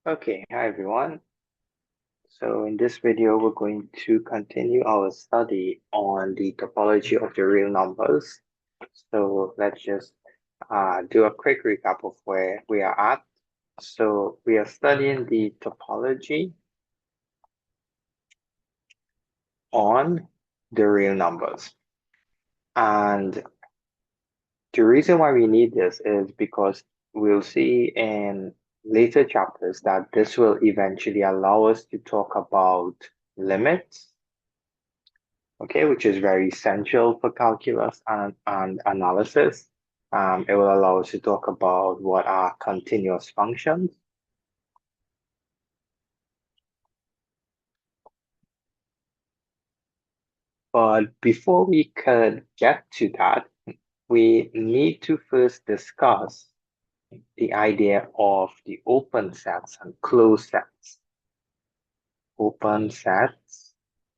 Okay, hi everyone. So in this video, we're going to continue our study on the topology of the real numbers. So let's just do a quick recap of where we are at. So we are studying the topology on the real numbers. And the reason why we need this is because we'll see in later chapters that this will eventually allow us to talk about limits, okay, which is very essential for calculus and analysis. It will allow us to talk about what are continuous functions. But before we could get to that, we need to first discuss the idea of the open sets and closed sets. Open sets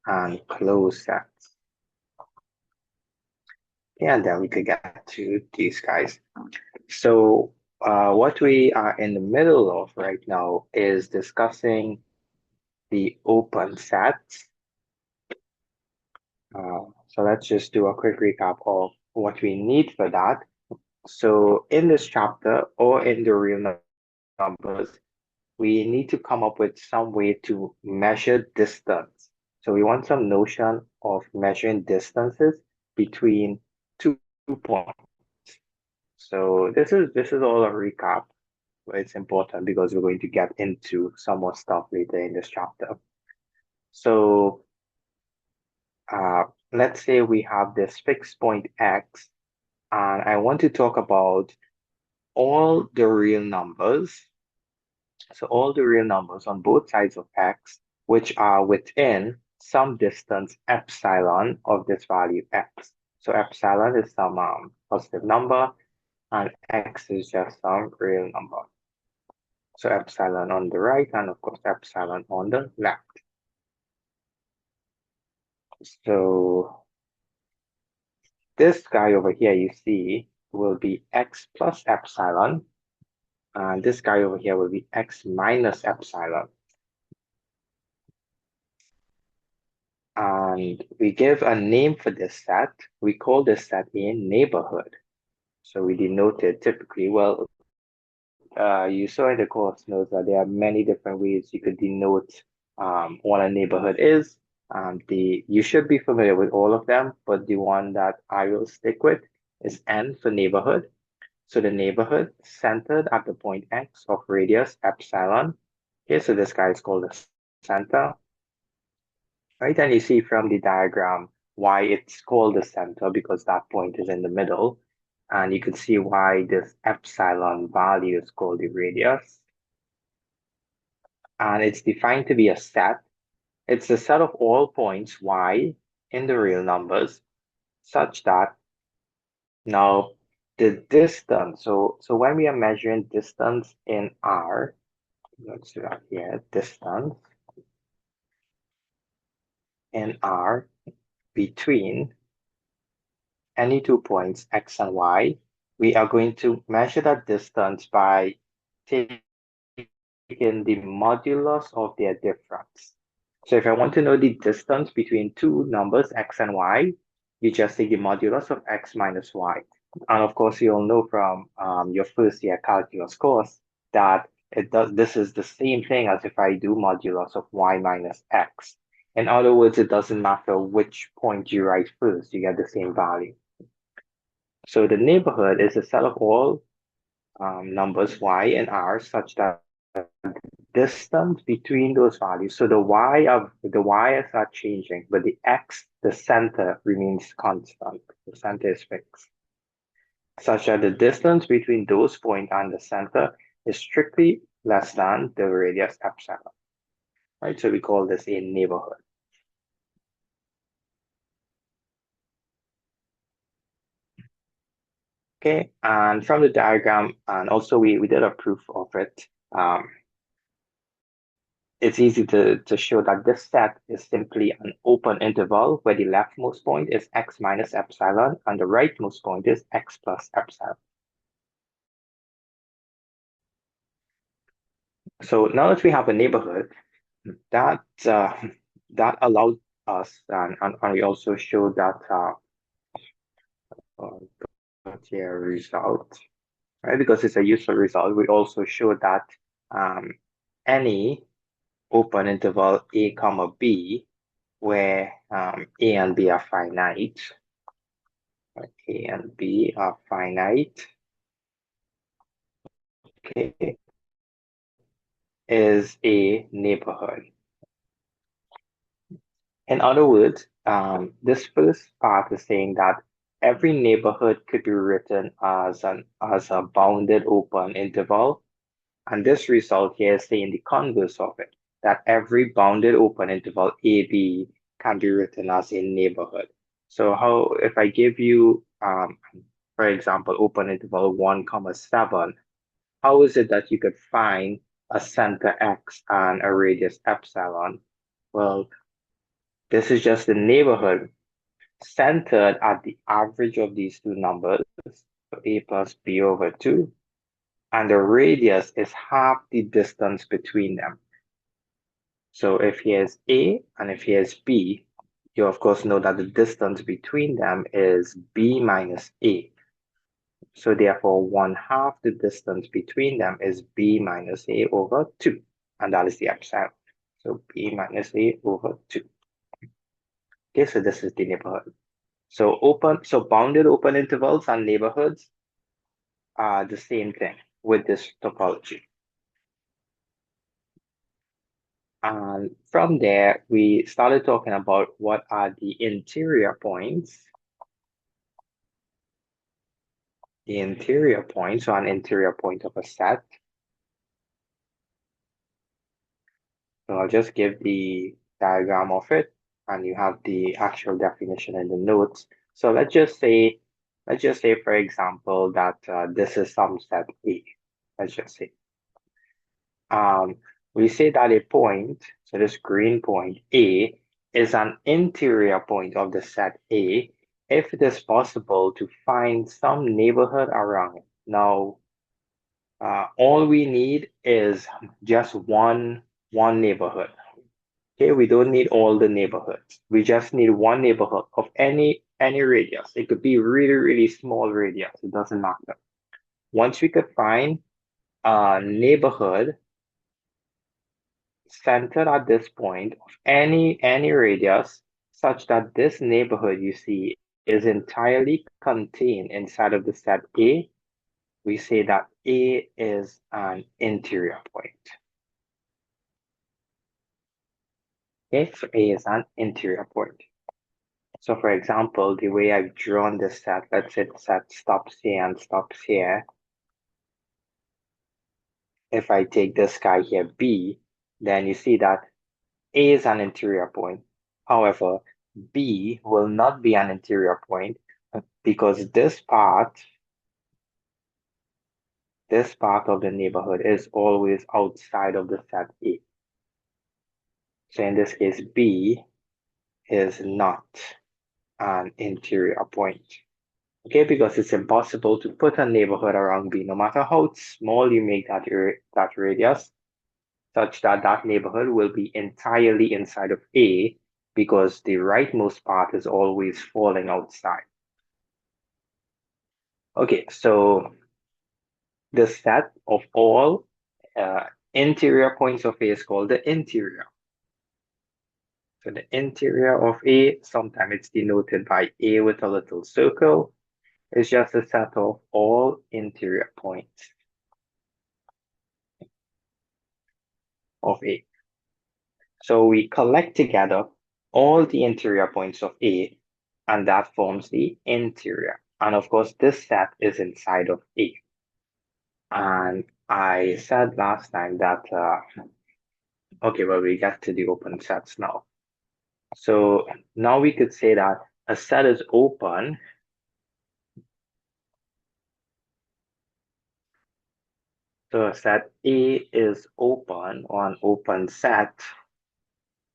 and closed sets. And then we could get to these guys. So what we are in the middle of right now is discussing the open sets. So let's just do a quick recap of what we need for that. So in this chapter or in the real numbers, we need to come up with some way to measure distance. So we want some notion of measuring distances between two points. So this is all a recap. It's important because we're going to get into some more stuff later in this chapter. So let's say we have this fixed point x, and I want to talk about all the real numbers. So all the real numbers on both sides of x, which are within some distance epsilon of this value x. So epsilon is some positive number, and x is just some real number. So epsilon on the right, and of course epsilon on the left. So this guy over here you see will be x plus epsilon, and this guy over here will be x minus epsilon. And we give a name for this set. We call this set a neighborhood. So we denote it typically, well, you saw in the course notes that there are many different ways you could denote what a neighborhood is. You should be familiar with all of them, but the one that I will stick with is N for neighborhood. So the neighborhood centered at the point X of radius epsilon. Okay, so this guy is called the center. Right, and you see from the diagram why it's called the center because that point is in the middle. And you can see why this epsilon value is called the radius. And it's defined to be a set. It's a set of all points y in the real numbers such that now the distance, so when we are measuring distance in R, let's do that here, distance in R between any 2 points, x and y, we are going to measure that distance by taking the modulus of their difference. So if I want to know the distance between two numbers, x and y, you just take the modulus of x minus y. And of course, you'll know from your first year calculus course that this is the same thing as if I do modulus of y minus x. In other words, it doesn't matter which point you write first, you get the same value. So the neighborhood is a set of all numbers y and r such that distance between those values. So the y's are changing, but the x, the center, remains constant. The center is fixed. Such that the distance between those points and the center is strictly less than the radius epsilon. Right? So we call this a neighborhood. Okay, and from the diagram, and also we did a proof of it. It's easy to show that this set is simply an open interval where the leftmost point is x minus epsilon and the rightmost point is x plus epsilon. So now that we have a neighborhood, that that allows us, and we also show that uh, here result, right? Because it's a useful result. We also show that um, any open interval a comma b where a and b are finite, a and b are finite, okay, is a neighborhood. In other words, this first part is saying that every neighborhood could be written as a bounded open interval, and this result here is saying the converse of it, that every bounded open interval AB can be written as a neighborhood. So how if I give you for example open interval 1 comma 7, how is it that you could find a center X and a radius epsilon? Well, this is just the neighborhood centered at the average of these two numbers, so a plus b over 2, and the radius is half the distance between them. So if here's a and if here's b, you of course know that the distance between them is b minus a. So therefore, 1/2 the distance between them is b minus a over 2, and that is the epsilon. So b minus a over 2. Okay, so this is the neighborhood. So bounded open intervals and neighborhoods are the same thing with this topology. And from there, we started talking about what are the interior points. The interior point, so an interior point of a set. So I'll just give the diagram of it, and you have the actual definition in the notes. So let's just say, for example, that this is some set A. Let's just say. We say that a point, so this green point A, is an interior point of the set A if it is possible to find some neighborhood around it. Now, all we need is just one neighborhood. Okay, we don't need all the neighborhoods. We just need one neighborhood of any radius. It could be really, really small radius. It doesn't matter. Once we could find a neighborhood centered at this point of any radius such that this neighborhood you see is entirely contained inside of the set A, we say that A is an interior point. Okay, so A is an interior point. So for example, the way I've drawn this set, let's say the set stops here and stops here. If I take this guy here, B, then you see that A is an interior point. However, B will not be an interior point because this part of the neighborhood is always outside of the set A. So in this case, B is not an interior point. Okay, because it's impossible to put a neighborhood around B, no matter how small you make that radius, such that that neighborhood will be entirely inside of A because the rightmost part is always falling outside. Okay, so the set of all interior points of A is called the interior. So the interior of A, sometimes it's denoted by A with a little circle, is just a set of all interior points of A. So we collect together all the interior points of A, and that forms the interior. And of course, this set is inside of A. And I said last time that, okay, well, we get to the open sets now. So now we could say that a set is open so set A is open or an open set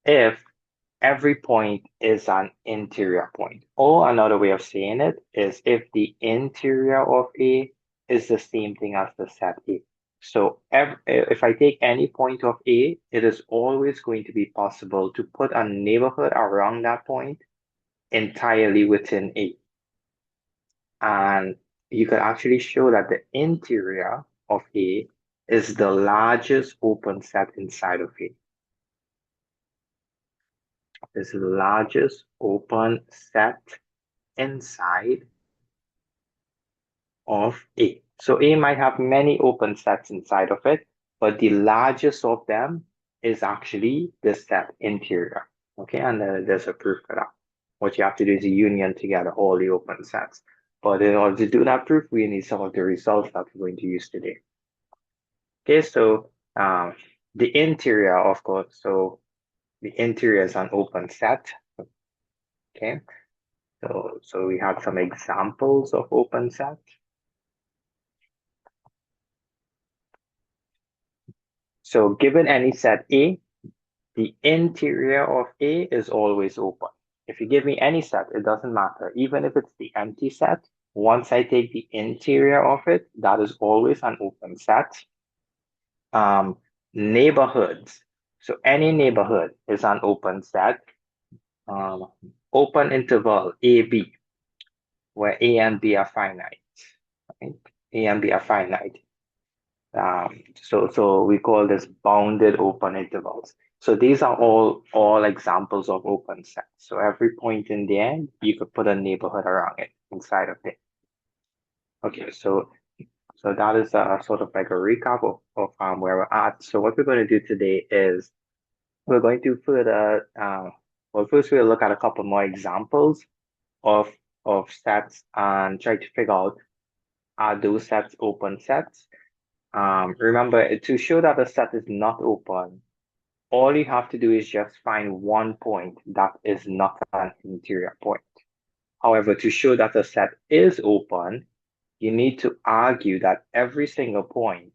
if every point is an interior point. Or another way of saying it is if the interior of A is the same thing as the set A. So if I take any point of A, it is always going to be possible to put a neighborhood around that point entirely within A. And you could actually show that the interior of A is the largest open set inside of A. This is the largest open set inside of A. So A might have many open sets inside of it, but the largest of them is actually the set interior. Okay, and there's a proof for that. What you have to do is a union together all the open sets. But in order to do that proof, we need some of the results that we're going to use today. Okay, so the interior, of course, so the interior is an open set. Okay, so we have some examples of open sets. So given any set A, the interior of A is always open. If you give me any set, it doesn't matter. Even if it's the empty set, once I take the interior of it, that is always an open set. Neighborhoods. So any neighborhood is an open set. Open interval AB, where A and B are finite. Right? A and B are finite. So we call this bounded open intervals. So these are all examples of open sets. So every point in the end, you could put a neighborhood around it inside of it. Okay, so that is sort of like a recap of where we're at. So what we're going to do today is we're going to further well, first we'll look at a couple more examples of sets and try to figure out, are those sets open sets? Remember, to show that a set is not open, all you have to do is just find one point that is not an interior point. However, to show that a set is open, you need to argue that every single point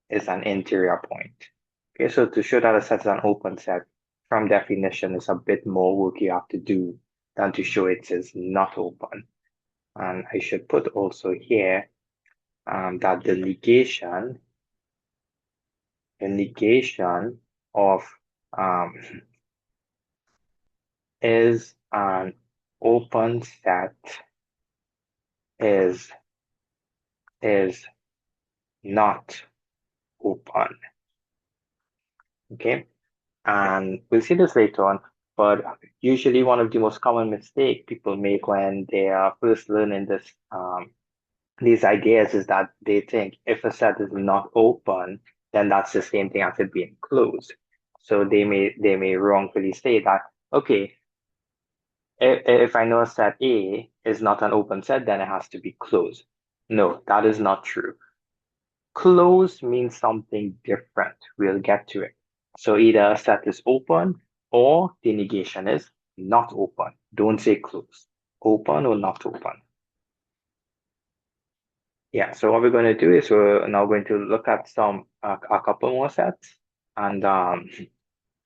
is an interior point. Okay, so to show that a set is an open set, from definition, is a bit more work you have to do than to show it is not open. And I should put also here that the negation of is an open set is not open. Okay, and we'll see this later on, but usually one of the most common mistakes people make when they are first learning these ideas is that they think if a set is not open, then that's the same thing as it being closed. So they may wrongfully say that, okay, if I know a set A is not an open set, then it has to be closed. No, that is not true. Closed means something different. We'll get to it. So either a set is open or the negation is not open. Don't say closed. Open or not open. Yeah, so what we're going to do is we're now going to look at a couple more sets and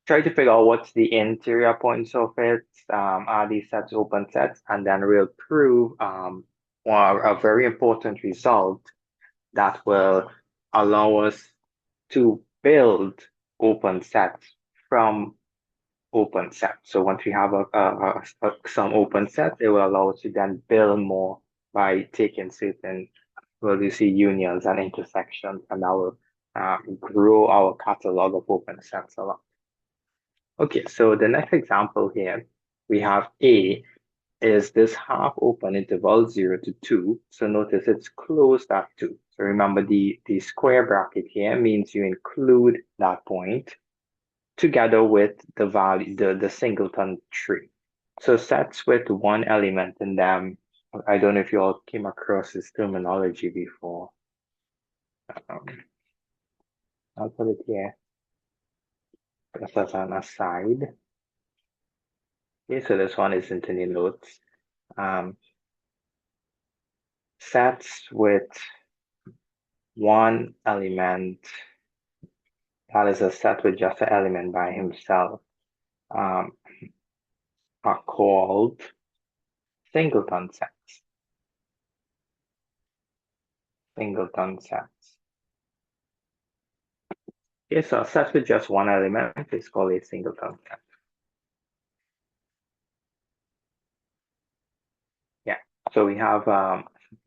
try to figure out what's the interior points of it. Are these sets open sets? And then we'll prove a very important result that will allow us to build open sets from open sets. So once we have some open sets, it will allow us to then build more by taking certain, well, you see unions and intersections, and that will grow our catalog of open sets a lot. Okay, so the next example here, we have A is this half open interval 0 to 2. So notice it's closed at 2. So remember the square bracket here means you include that point together with the value, the singleton tree. So sets with one element in them. I don't know if you all came across this terminology before. Um, I'll put it here just as an aside. Okay, so this one isn't in the notes. Sets with one element, that is a set with just an element by himself, are called singleton sets. Singleton sets. Okay, so a set with just one element is called a singleton set. Yeah, so we have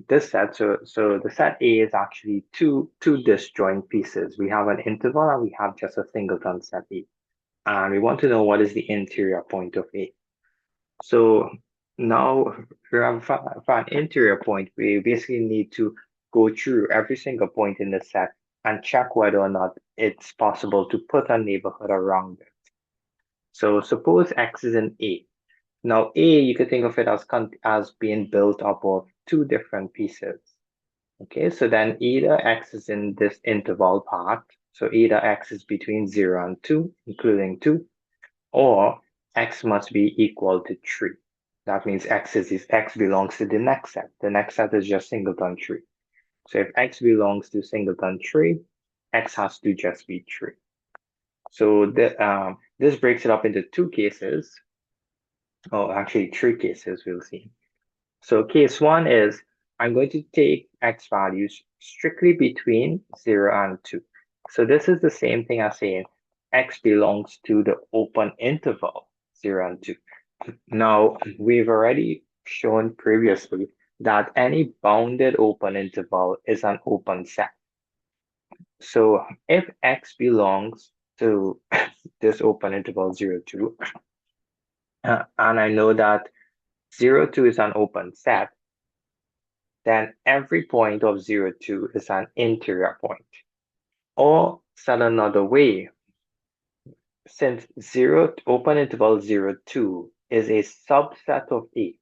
this set. So the set A is actually two disjoint pieces. We have an interval and we have just a singleton set A. And we want to know what is the interior point of A. So now for an interior point, we basically need to go through every single point in the set and check whether or not it's possible to put a neighborhood around it. So suppose X is in A. Now A, you could think of it as being built up of two different pieces. Okay, so then either X is in this interval part, so either X is between 0 and 2, including 2, or X must be equal to 3. That means X belongs to the next set. The next set is just singleton 3. So if X belongs to singleton 3, X has to just be 3. So this breaks it up into two cases. Oh, actually three cases we'll see. So case one is I'm going to take X values strictly between 0 and 2. So this is the same thing as saying X belongs to the open interval 0 and 2. Now, we've already shown previously that any bounded open interval is an open set. So if X belongs to this open interval 0, 2, and I know that 0, 2 is an open set, then every point of 0, 2 is an interior point. Or said another way, since open interval 0, 2 is a subset of A,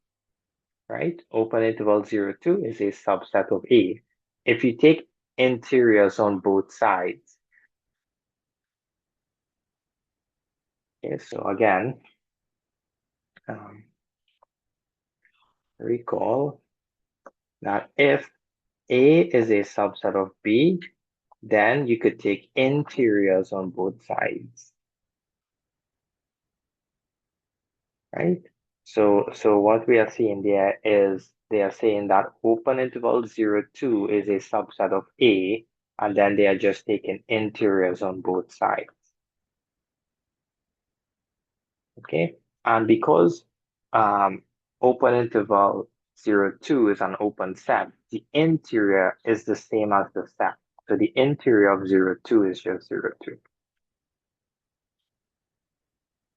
right? Open interval 0, 2 is a subset of A. If you take interiors on both sides, okay, so again, recall that if A is a subset of B, then you could take interiors on both sides, right? So what we are seeing there is they are saying that open interval 0, 2 is a subset of A, and then they are just taking interiors on both sides. Okay, and because open interval 0, 2 is an open set, the interior is the same as the set. So the interior of 0, 2 is just 0, 2.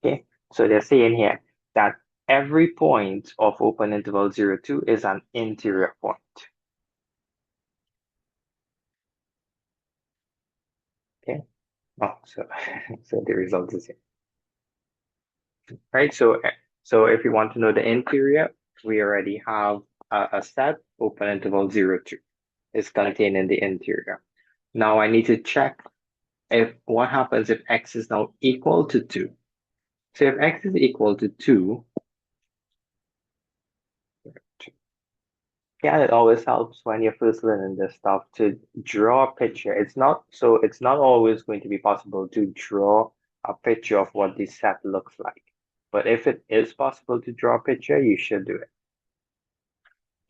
Okay, so they're saying here that every point of open interval 0, 2 is an interior point. Okay, oh, so the result is here. Right, so if you want to know the interior, we already have a set open interval 0, 2 is contained in the interior. Now I need to check if what happens if X is now equal to 2. So if X is equal to 2, yeah, it always helps when you're first learning this stuff to draw a picture. It's not always going to be possible to draw a picture of what this set looks like. But if it is possible to draw a picture, you should do it.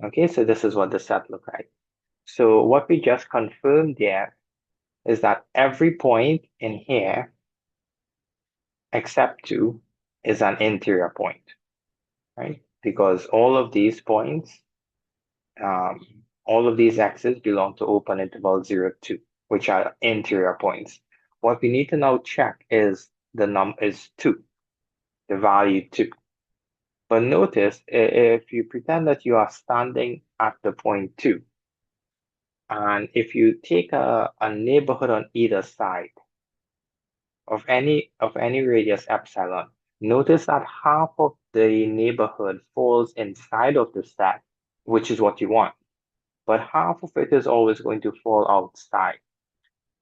Okay, so this is what the set looks like. So what we just confirmed there is that every point in here except 2 is an interior point, right? Because all of these points, all of these x's belong to open interval 0, 2, which are interior points. What we need to now check is the number is 2, the value 2. But notice if you pretend that you are standing at the point 2, and if you take a neighborhood on either side of any radius epsilon, notice that half of the neighborhood falls inside of the set, which is what you want, but half of it is always going to fall outside.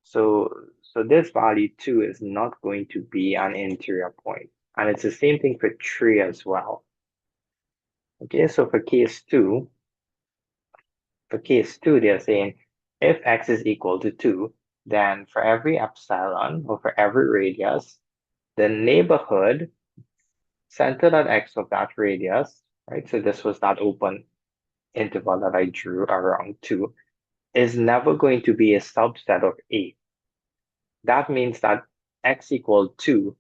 So this value 2 is not going to be an interior point. And it's the same thing for 3 as well. Okay, so for case 2, they're saying if x is equal to 2, then for every epsilon or for every radius, the neighborhood centered at x of that radius, right? So this was that open interval that I drew around 2, is never going to be a subset of A. that means that x equal 2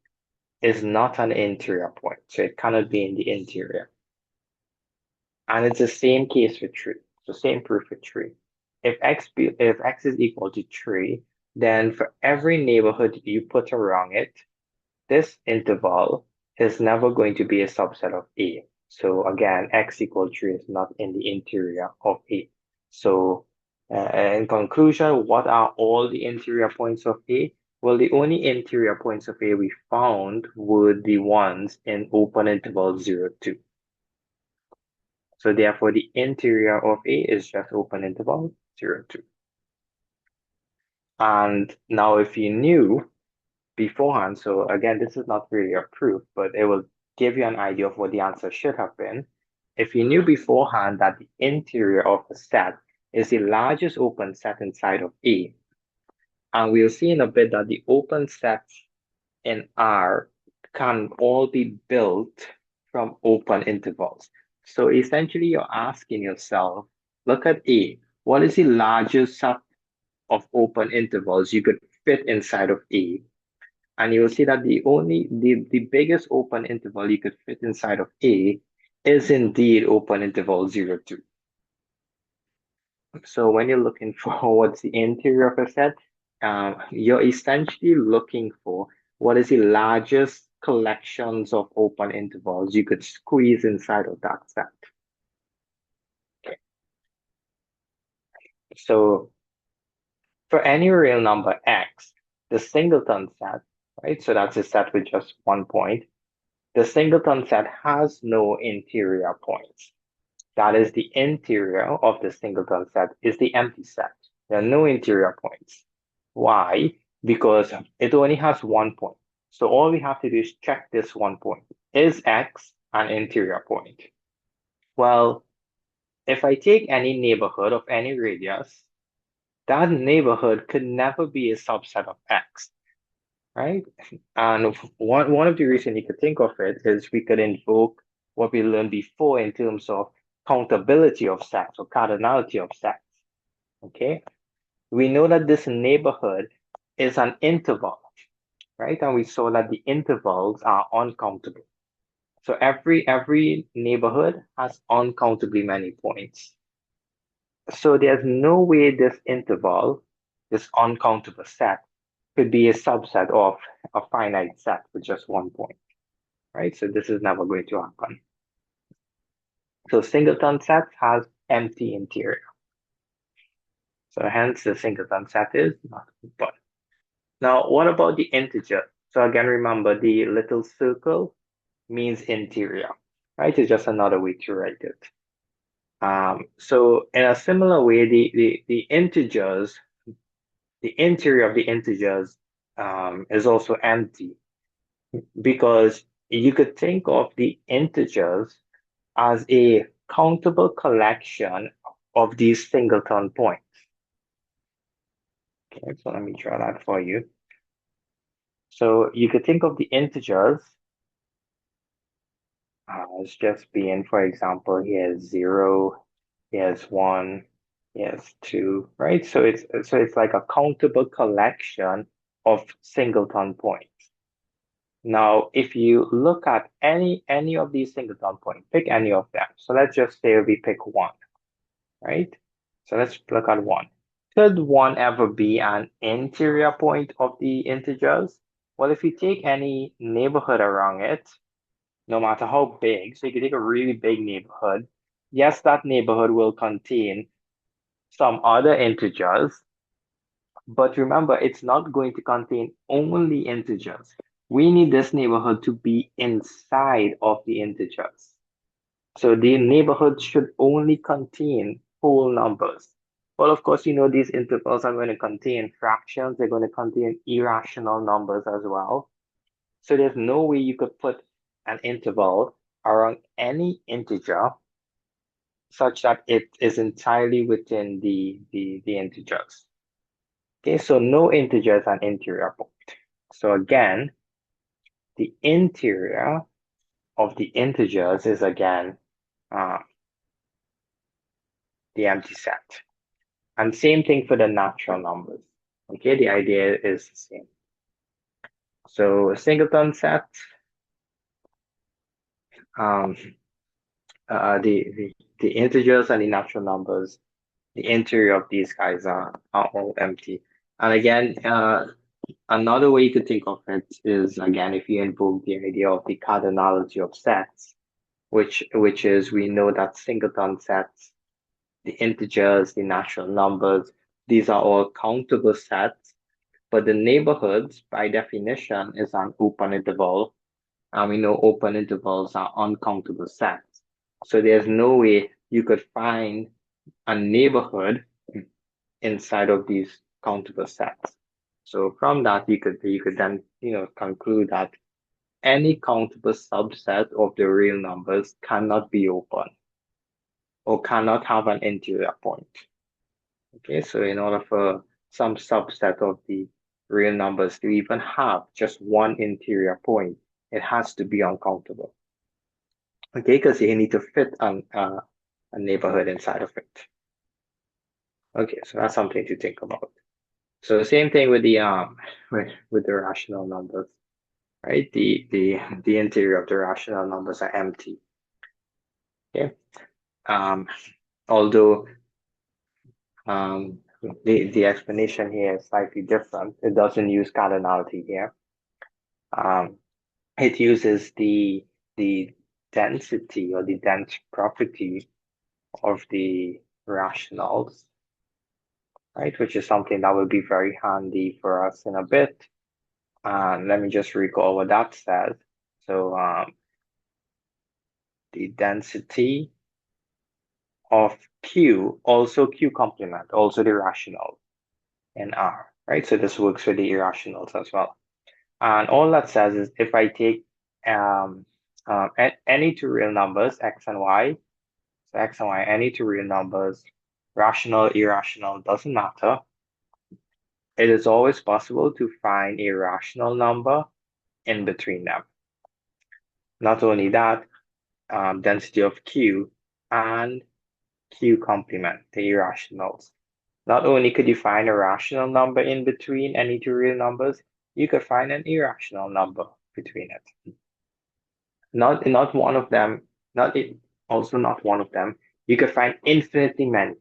is not an interior point, so it cannot be in the interior. And it's the same case for 3. So same proof for 3. If x is equal to 3, then for every neighborhood you put around it, this interval is never going to be a subset of A. So again, x equal 3 is not in the interior of A. So in conclusion, what are all the interior points of A? Well, the only interior points of A we found were the ones in open interval 0, 2. So therefore, the interior of A is just open interval 0, 2. And now if you knew beforehand, so again, this is not really a proof, but it will give you an idea of what the answer should have been. If you knew beforehand that the interior of a set is the largest open set inside of A, and we'll see in a bit that the open sets in R can all be built from open intervals. So essentially, you're asking yourself, look at A, what is the largest set of open intervals you could fit inside of A? And you'll see that the biggest open interval you could fit inside of A is indeed open interval 0, 2. So when you're looking for what's the interior of a set, you're essentially looking for what is the largest collections of open intervals you could squeeze inside of that set. Okay. So for any real number x, the singleton set, right? So that's a set with just one point. The singleton set has no interior points. That is, the interior of the singleton set is the empty set. There are no interior points. Why? Because it only has one point. So all we have to do is check this one point. Is x an interior point? Well, if I take any neighborhood of any radius, that neighborhood could never be a subset of x, right? And one of the reasons you could think of it is we could invoke what we learned before in terms of countability of sets or cardinality of sets. Okay, we know that this neighborhood is an interval, right? And we saw that the intervals are uncountable. So every neighborhood has uncountably many points. So there's no way this interval, this uncountable set, could be a subset of a finite set with just one point, right? So this is never going to happen. So singleton set has empty interior. So hence the singleton set is not open. Now, what about the integer? So again, remember the little circle means interior, right? It's just another way to write it. So in a similar way, the integers, the interior of the integers is also empty because you could think of the integers as a countable collection of these singleton points. Okay, so let me draw that for you. So you could think of the integers as just being, for example, here's 0, here's 1, here's 2, right? So it's like a countable collection of singleton points. Now, if you look at any of these singleton points, pick any of them. So let's just say we pick 1, right? So let's look at 1. Could 1 ever be an interior point of the integers? Well, if you take any neighborhood around it, no matter how big, so you could take a really big neighborhood, yes, that neighborhood will contain some other integers, but remember, it's not going to contain only integers. We need this neighborhood to be inside of the integers. So the neighborhood should only contain whole numbers. Well, of course, you know these intervals are going to contain fractions. They're going to contain irrational numbers as well. So there's no way you could put an interval around any integer such that it is entirely within the integers. Okay, so no integer is an interior point. So again, the interior of the integers is again the empty set. And same thing for the natural numbers. Okay, the idea is the same. So a singleton set, um, the integers and the natural numbers, the interior of these guys are all empty. And again, another way to think of it is, again, if you invoke the idea of the cardinality of sets, which is we know that singleton sets, the integers, the natural numbers, these are all countable sets, but the neighborhoods, by definition, is an open interval, and we know open intervals are uncountable sets. So there's no way you could find a neighborhood inside of these countable sets. So from that, you could then conclude that any countable subset of the real numbers cannot be open or cannot have an interior point. Okay, so in order for some subset of the real numbers to even have just one interior point, it has to be uncountable. Okay, because you need to fit a neighborhood inside of it. Okay, so that's something to think about. So the same thing with the with the rational numbers, right? The interior of the rational numbers are empty. Okay. Um, although the explanation here is slightly different. It doesn't use cardinality here. Um, it uses the density or the dense property of the rationals, right? Which is something that will be very handy for us in a bit. Let me just recall what that says. So the density of Q, also Q complement, also the rational in R, right? So this works for the irrationals as well. And all that says is if I take um, any two real numbers, x and y, so x and y, any two real numbers, rational, irrational, doesn't matter. It is always possible to find a rational number in between them. Not only that, density of Q and Q complement, the irrationals. Not only could you find a rational number in between any two real numbers, you could find an irrational number between it. Not one of them, not it, also not one of them. You could find infinitely many.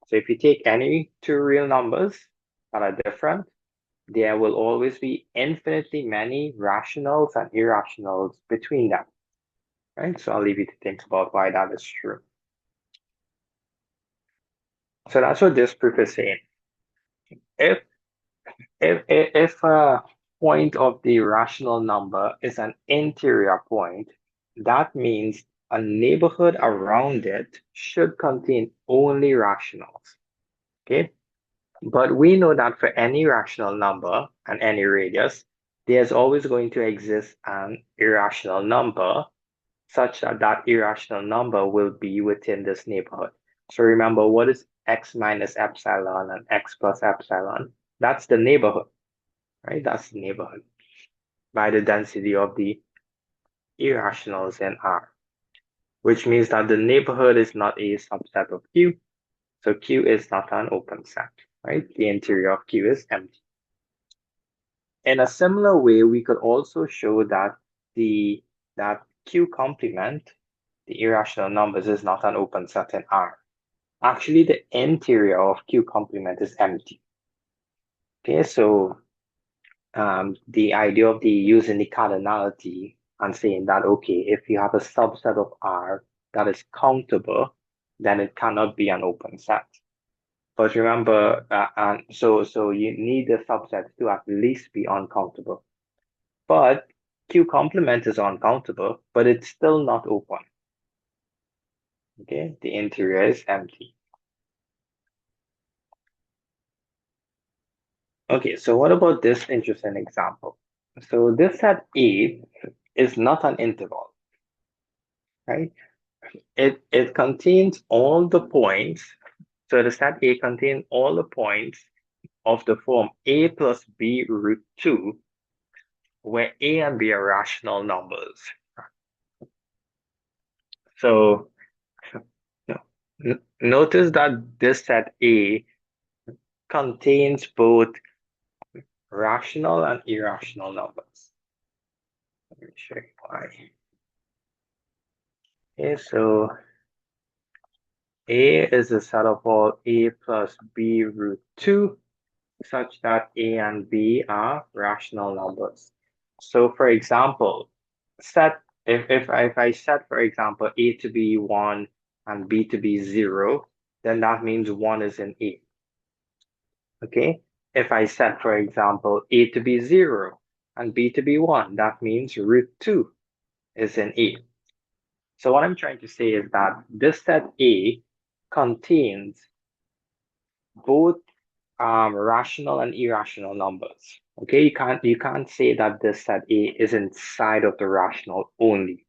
So if you take any two real numbers that are different, there will always be infinitely many rationals and irrationals between them. Right? So I'll leave you to think about why that is true. So that's what this proof is saying. If if a point of the rational number is an interior point, that means a neighborhood around it should contain only rationals. Okay? But we know that for any rational number and any radius, there's always going to exist an irrational number such that that irrational number will be within this neighborhood. So remember, what is x minus epsilon and x plus epsilon? That's the neighborhood, right? That's the neighborhood by the density of the irrationals in R, which means that the neighborhood is not a subset of Q. So Q is not an open set, right? The interior of Q is empty. In a similar way, we could also show that that Q complement, the irrational numbers, is not an open set in R. Actually, the interior of Q complement is empty. Okay, so the idea of the using the cardinality and saying that, okay, if you have a subset of R that is countable, then it cannot be an open set. But remember, and so you need the subset to at least be uncountable. But Q complement is uncountable, but it's still not open. Okay, the interior is empty. Okay, so what about this interesting example? So this set A is not an interval, right? It contains all the points. So the set A contains all the points of the form A plus B root 2, where A and B are rational numbers. So notice that this set A contains both rational and irrational numbers. Let me show you why. Okay, so A is a set of all A plus B root 2 such that A and B are rational numbers. So for example, if I set, for example, A to be 1 and B to be 0, then that means 1 is in A. Okay? If I set, for example, A to be 0 and B to be 1, that means root 2 is in A. So what I'm trying to say is that this set A contains both rational and irrational numbers. Okay, you can't say that this set A is inside of the rational only,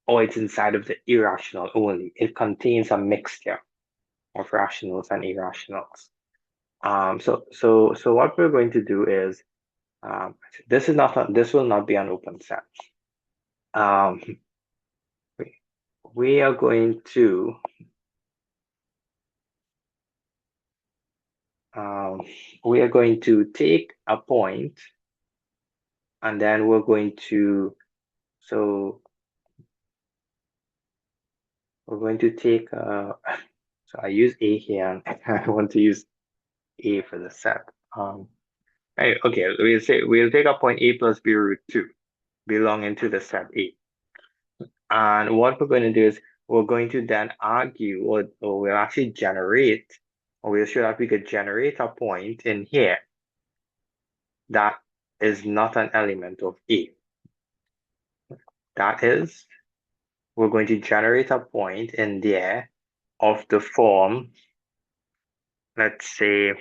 or it's inside of the irrational only. It contains a mixture of rationals and irrationals. So what we're going to do is this will not be an open set. Um, we are going to take a point, and then we're going to take so I use A here, and I want to use A for the set. Okay, we'll take a point A plus B root 2 belonging to the set A. And what we're going to do is we're going to then argue, or we'll actually generate, or we'll show that we could generate a point in here that is not an element of A. That is, we're going to generate a point in there of the form, let's say,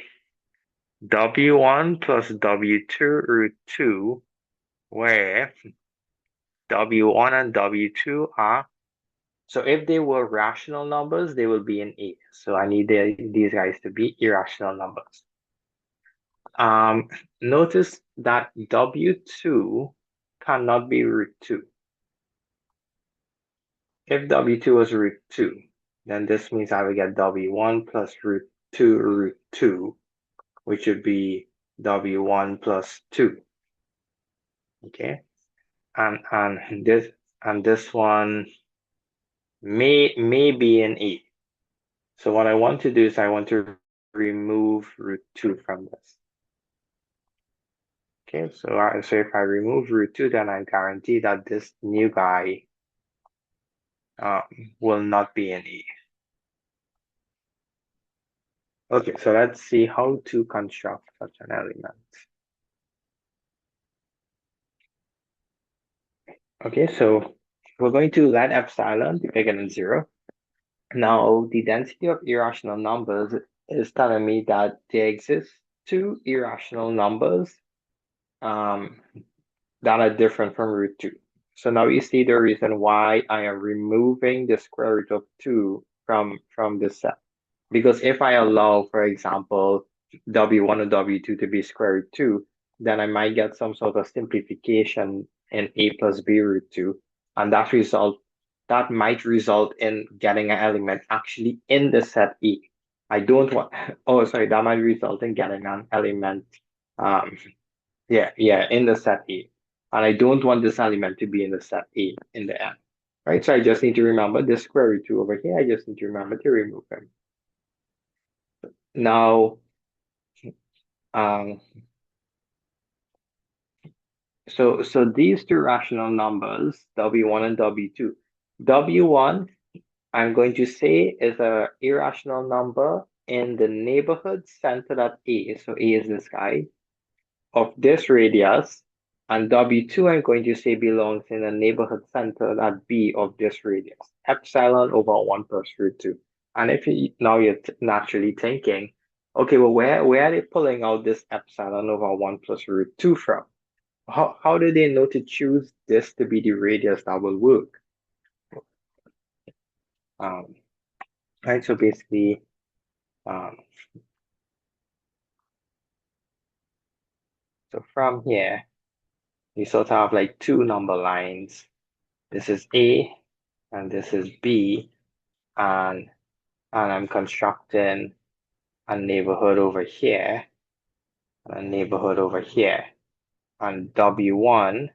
W1 plus W2 root 2, where W1 and W2 are, so if they were rational numbers, they will be in A. So I need these guys to be irrational numbers. Notice that W2 cannot be root 2. If W2 was root 2, then this means I will get W1 plus root 2, which would be W1 plus 2. Okay, and this one may be an E. So what I want to do is I want to remove root 2 from this. Okay, so if I remove root 2, then I guarantee that this new guy will not be an E. Okay, so let's see how to construct such an element. Okay, so we're going to let epsilon be bigger than 0. Now, the density of irrational numbers is telling me that there exist two irrational numbers that are different from root 2. So now you see the reason why I am removing the square root of 2 from this set. Because if I allow, for example, W1 or W2 to be square root 2, then I might get some sort of simplification in A plus B root 2, and that might result in getting an element actually in the set E. I don't want, oh, sorry, that might result in getting an element, in the set E. And I don't want this element to be in the set E in the end, right? So I just need to remember this square root 2 over here. I just need to remember to remove them. Now, so these two rational numbers, W1 and W2. W1, I'm going to say, is a irrational number in the neighborhood centered at A. So A is this guy of this radius, and W2 I'm going to say belongs in a neighborhood centered at B of this radius. Epsilon over 1 plus root 2. And if you're naturally thinking, okay, well, where are they pulling out this epsilon over 1 plus root 2 from? How do they know to choose this to be the radius that will work? Right, so basically, so from here, you sort of have like two number lines. This is A and this is B, and I'm constructing a neighborhood over here, and a neighborhood over here. And W1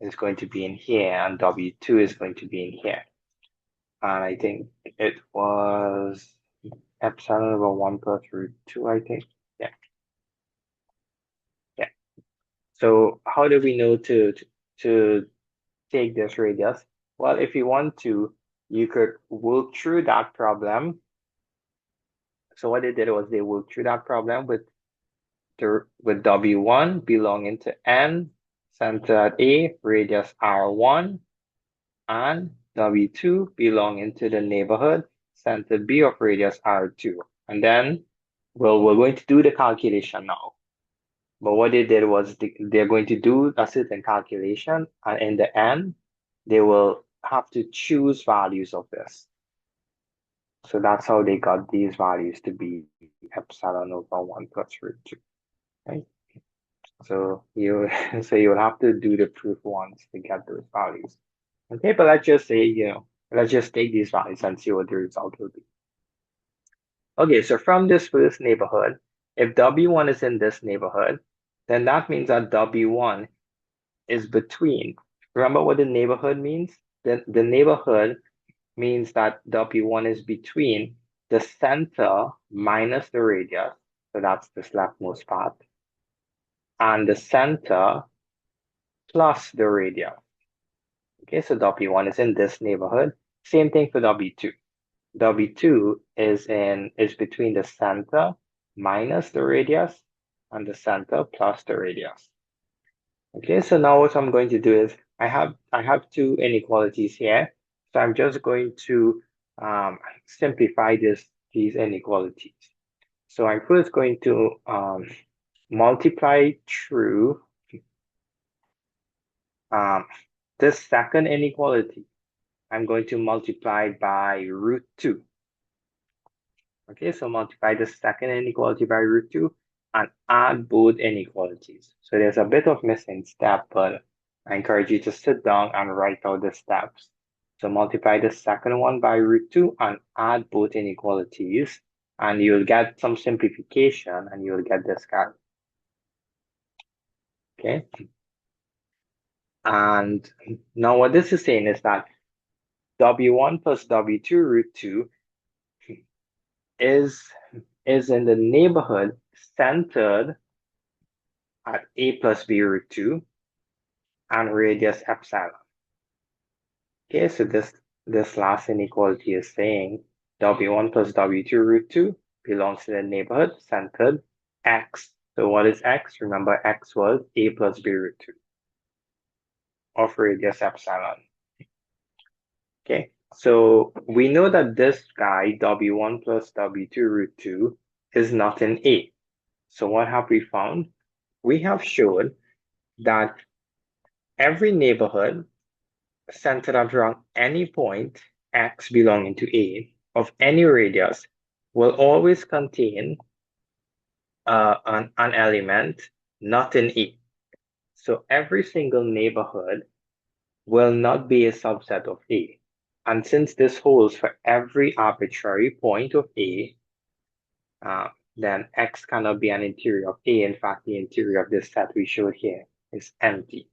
is going to be in here, and W2 is going to be in here. And I think it was epsilon over 1 plus root 2, I think. Yeah. Yeah. So how do we know to take this radius? Well, if you want to, you could work through that problem. So what they did was they worked through that problem with W1 belonging to N, center at A, radius R1, and W2 belonging to the neighborhood, center B of radius R2. And then, well, we're going to do the calculation now. But what they did was they're going to do a certain calculation, and in the end, they will have to choose values of this. So that's how they got these values to be epsilon over 1 plus root 2, right? So you you'll have to do the proof once to get those values. Okay, but let's just say, let's just take these values and see what the result will be. Okay, so from this first neighborhood, if W1 is in this neighborhood, then that means that W1 is between. Remember what the neighborhood means? The neighborhood means that W1 is between the center minus the radius, so that's this leftmost part, and the center plus the radius. Okay, so W1 is in this neighborhood. Same thing for W2. W2 is between the center minus the radius and the center plus the radius. Okay, so now what I'm going to do is I have two inequalities here. So I'm just going to simplify these inequalities. So I'm first going to multiply through this second inequality. I'm going to multiply by root 2. Okay, so multiply the second inequality by root 2 and add both inequalities. So there's a bit of missing step, but I encourage you to sit down and write out the steps. So multiply the second one by root 2 and add both inequalities, and you'll get some simplification and you'll get this guy. Okay. And now what this is saying is that W1 plus W2 root 2 is in the neighborhood centered at A plus B root 2 and radius epsilon. Okay, so this last inequality is saying W1 plus W2 root 2 belongs to the neighborhood centered X. So what is X? Remember, X was A plus B root 2 of radius epsilon. Okay, so we know that this guy, W1 plus W2 root 2, is not in A. So what have we found? We have shown that every neighborhood centered around any point X belonging to A of any radius will always contain an element not in A. So every single neighborhood will not be a subset of A. And since this holds for every arbitrary point of A, then X cannot be an interior of A. In fact, the interior of this set we showed here is empty.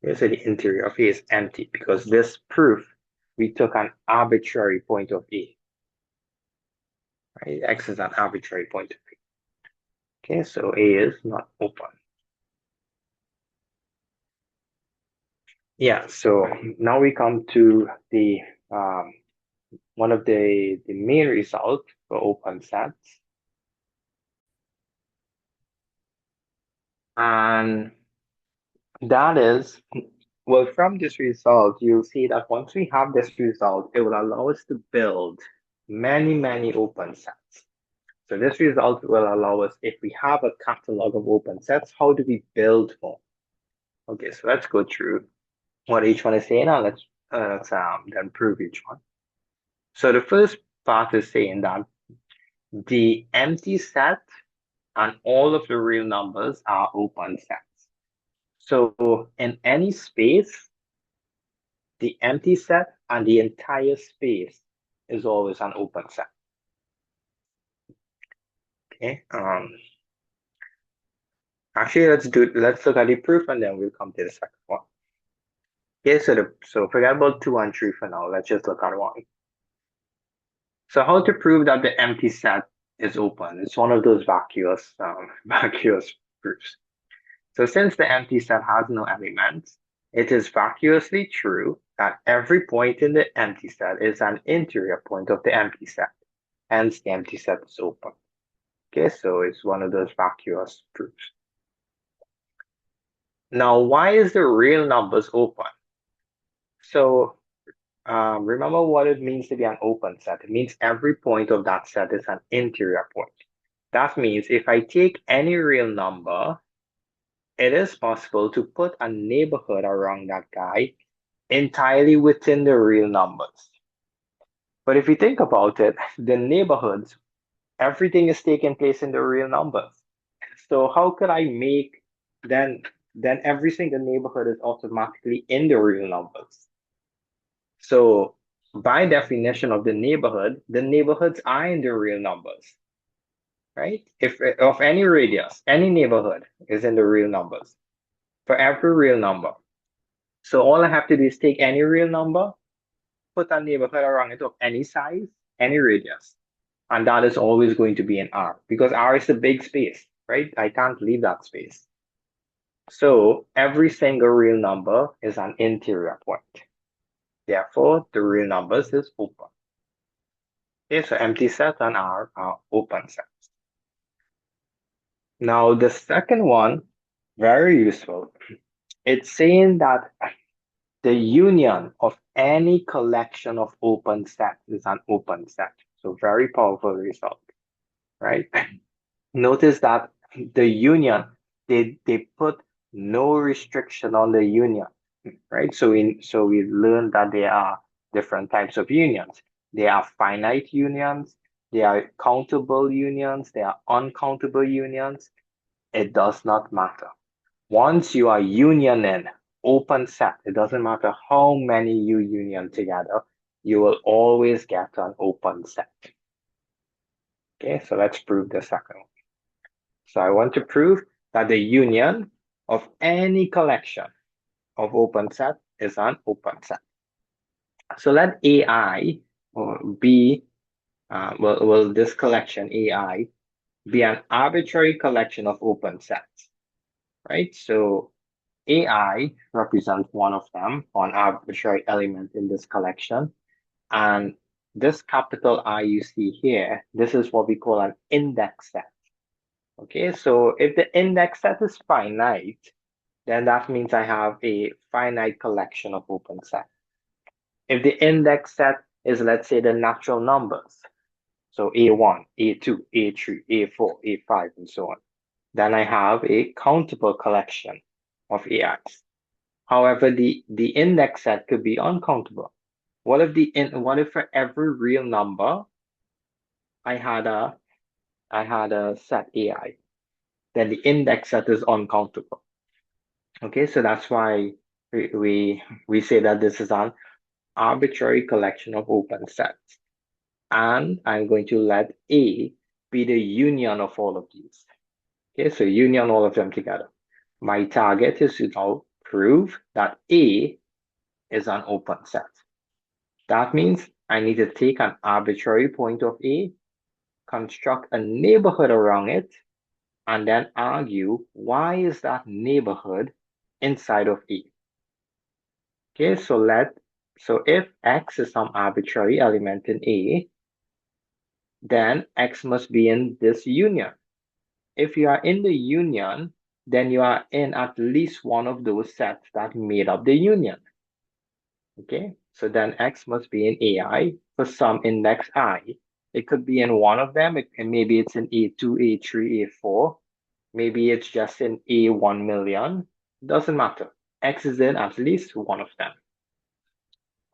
Okay, so the interior of A is empty because this proof, we took an arbitrary point of A. Right? X is an arbitrary point of A. Okay, so A is not open. Yeah, so now we come to the one of the main results for open sets. And that is, well, from this result, you'll see that once we have this result, it will allow us to build many, many open sets. So this result will allow us, if we have a catalog of open sets, how do we build one? Okay, so let's go through what each one is saying, and let's then prove each one. So the first part is saying that the empty set and all of the real numbers are open sets. So in any space, the empty set and the entire space is always an open set. Okay. Actually, let's look at the proof and then we'll come to the second one. Okay, so forget about 2 and 3 for now. Let's just look at 1. So how to prove that the empty set is open? It's one of those vacuous vacuous proofs. So since the empty set has no elements, it is vacuously true that every point in the empty set is an interior point of the empty set. Hence, the empty set is open. Okay, so it's one of those vacuous proofs. Now, why is the real numbers open? So remember what it means to be an open set. It means every point of that set is an interior point. That means if I take any real number, it is possible to put a neighborhood around that guy entirely within the real numbers. But if you think about it, the neighborhoods, everything is taking place in the real numbers. So how could I make then every single neighborhood is automatically in the real numbers? So by definition of the neighborhoods are in the real numbers, right? If of any radius, any neighborhood is in the real numbers for every real number. So all I have to do is take any real number, put a neighborhood around it of any size, any radius, and that is always going to be an R because R is a big space, right? I can't leave that space. So every single real number is an interior point. Therefore, the real numbers is open. Okay, so empty sets and R are open sets. Now, the second one, very useful. It's saying that the union of any collection of open sets is an open set. So very powerful result, right? Notice that the union, they put no restriction on the union, right? So we learned that there are different types of unions. There are finite unions, there are countable unions, there are uncountable unions. It does not matter. Once you are unioning open set, it doesn't matter how many you union together, you will always get an open set. Okay, so let's prove the second one. So I want to prove that the union of any collection of open set is an open set. So let AI be, well, this collection AI be an arbitrary collection of open sets, right? So AI represents one of them, an arbitrary element in this collection. And this capital I you see here, this is what we call an index set. Okay, so if the index set is finite, then that means I have a finite collection of open sets. If the index set is, let's say, the natural numbers, so A1, A2, A3, A4, A5, and so on, then I have a countable collection of AIs. However, the index set could be uncountable. What if for every real number I had a set AI, then the index set is uncountable. Okay, so that's why we say that this is an arbitrary collection of open sets. And I'm going to let A be the union of all of these. Okay, so union all of them together. My target is to now prove that A is an open set. That means I need to take an arbitrary point of A, construct a neighborhood around it, and then argue why is that neighborhood inside of A. Okay, so if X is some arbitrary element in A, then X must be in this union. If you are in the union, then you are in at least one of those sets that made up the union. Okay, so then X must be in AI for some index I. It could be in one of them, and maybe it's in A2, A3, A4. Maybe it's just in A1 million. Doesn't matter. X is in at least one of them.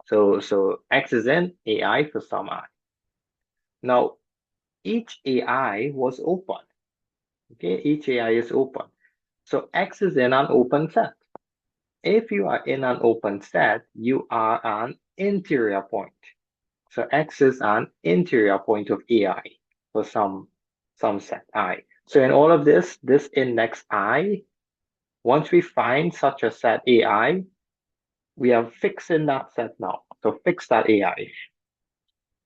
So X is in AI for some I. Now, each AI was open. Okay, each AI is open. So X is in an open set. If you are in an open set, you are an interior point. So X is an interior point of AI for some some set I. So in all of this index I, once we find such a set AI, we are fixing that set now. So fix that AI.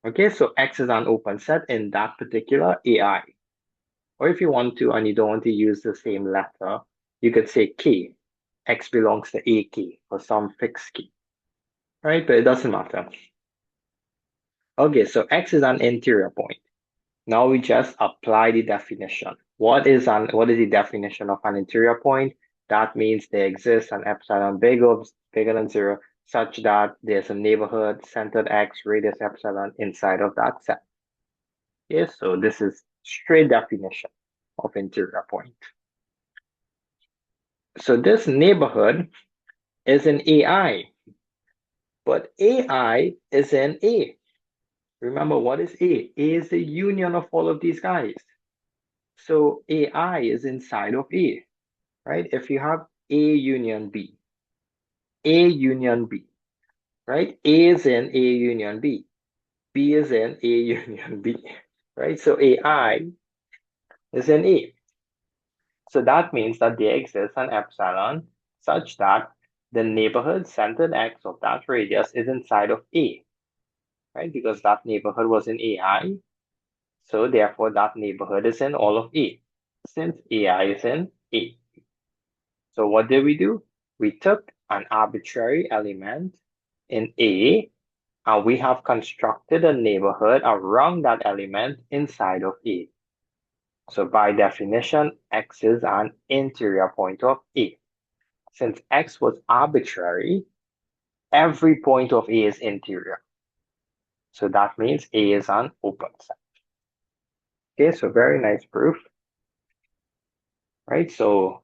Okay, so X is an open set in that particular AI. Or if you want to and you don't want to use the same letter, you could say K. X belongs to a key for some fixed key. Right? But it doesn't matter. Okay, so X is an interior point. Now we just apply the definition. What is the definition of an interior point? That means there exists an epsilon bigger than 0 such that there's a neighborhood centered X radius epsilon inside of that set. Okay, so this is straight definition of interior point. So this neighborhood is in AI, but AI is in A. Remember, what is A? A is the union of all of these guys. So AI is inside of A, right? If you have A union B, A union B, right? A is in A union B, B is in A union B, right? So AI is in A. So that means that there exists an epsilon such that the neighborhood centered X of that radius is inside of A, right? Because that neighborhood was in AI. So therefore that neighborhood is in all of A, since AI is in A. So what did we do? We took an arbitrary element in A and we have constructed a neighborhood around that element inside of A. So by definition, X is an interior point of A. Since X was arbitrary, every point of A is interior. So that means A is an open set. Okay, so very nice proof. Right, so